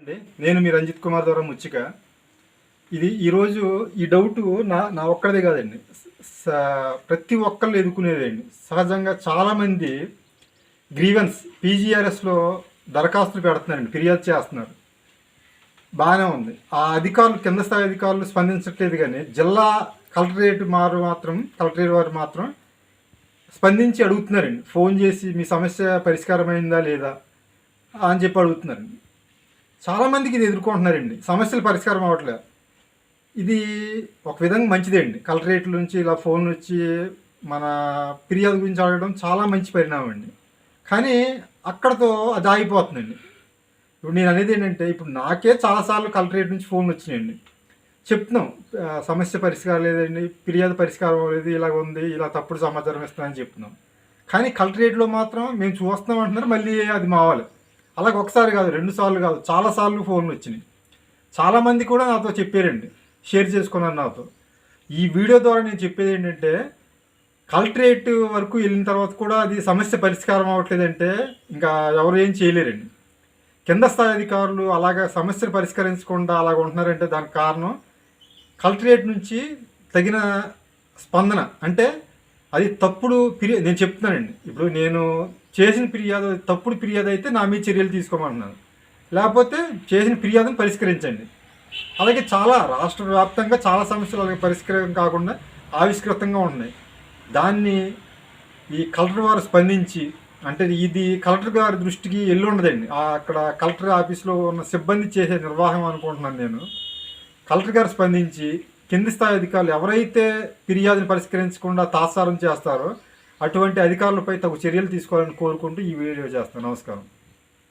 అండి నేను మీ రంజిత్ కుమార్ ద్వారా ముచ్చిక ఇది ఈరోజు ఈ డౌటు నా ఒక్కడిదే కాదండి. ప్రతి ఒక్కళ్ళు ఎదుర్కొనేదండి. సహజంగా చాలామంది గ్రీవెన్స్ పీజీఆర్ఎస్లో దరఖాస్తులు పెడుతున్నారండి, ఫిర్యాదు చేస్తున్నారు. బాగానే ఉంది. ఆ అధికారులు కింద స్థాయి అధికారులు స్పందించట్లేదు, కానీ జిల్లా కలెక్టరేట్ వారు మాత్రం స్పందించి అడుగుతున్నారండి. ఫోన్ చేసి మీ సమస్య పరిష్కారమైందా లేదా అని చెప్పి అడుగుతున్నారండి. చాలామందికి ఇది ఎదుర్కొంటున్నారండి, సమస్యలు పరిష్కారం అవ్వట్లేదు. ఇది ఒక విధంగా మంచిదే అండి. కలెక్టరేట్ల నుంచి ఇలా ఫోన్ వచ్చి మన ఫిర్యాదు గురించి అడగడం చాలా మంచి పరిణామం అండి. కానీ అక్కడతో అది ఆగిపోతుందండి. ఇప్పుడు నేను అనేది ఏంటంటే, ఇప్పుడు నాకే చాలాసార్లు కలెక్టరేట్ నుంచి ఫోన్లు వచ్చినాయండి. చెప్తున్నాం సమస్య పరిష్కారం లేదండి, ఫిర్యాదు పరిష్కారం లేదు, ఇలాగ ఉంది, ఇలా తప్పుడు సమాచారం ఇస్తానని చెప్తున్నాం. కానీ కలెక్టరేట్లో మాత్రం మేము చూస్తున్నాం అంటున్నారు, మళ్ళీ అది మావాలి. అలాగే ఒకసారి కాదు, 2 సార్లు కాదు, చాలాసార్లు ఫోన్లు వచ్చినాయి. చాలామంది కూడా నాతో చెప్పారండి, షేర్ చేసుకున్నాను నాతో. ఈ వీడియో ద్వారా నేను చెప్పేది ఏంటంటే, కలెక్టరేట్ వరకు వెళ్ళిన తర్వాత కూడా అది సమస్య పరిష్కారం అవ్వట్లేదంటే ఇంకా ఎవరు ఏం చేయలేరండి. కింద స్థాయి అధికారులు అలాగా సమస్యలు పరిష్కరించకుండా అలాగ ఉంటున్నారంటే దానికి కారణం కలెక్టరేట్ నుంచి తగిన స్పందన. అంటే అది తప్పుడు నేను చెప్తున్నానండి. ఇప్పుడు నేను చేసిన ఫిర్యాదు తప్పుడు ఫిర్యాదు అయితే నా మీద చర్యలు తీసుకోమంటున్నాను, లేకపోతే చేసిన ఫిర్యాదును పరిష్కరించండి. అలాగే చాలా రాష్ట్ర వ్యాప్తంగా చాలా సమస్యలు అలాగే పరిష్కారం కాకుండా ఆవిష్కృతంగా ఉన్నాయి. దాన్ని ఈ కలెక్టర్ వారు స్పందించి, అంటే ఇది కలెక్టర్ గారి దృష్టికి వెళ్ళి ఉండదండి, అక్కడ కలెక్టర్ ఆఫీస్లో ఉన్న సిబ్బంది చేసే నిర్వాహం అనుకుంటున్నాను నేను. కలెక్టర్ గారు స్పందించి కింది స్థాయి అధికారులు ఎవరైతే ఫిర్యాదుని పరిష్కరించకుండా తాత్సారం చేస్తారో అటువంటి అధికారులపై తగు చర్యలు తీసుకోవాలని కోరుకుంటూ ఈ వీడియో చేస్తాను. నమస్కారం.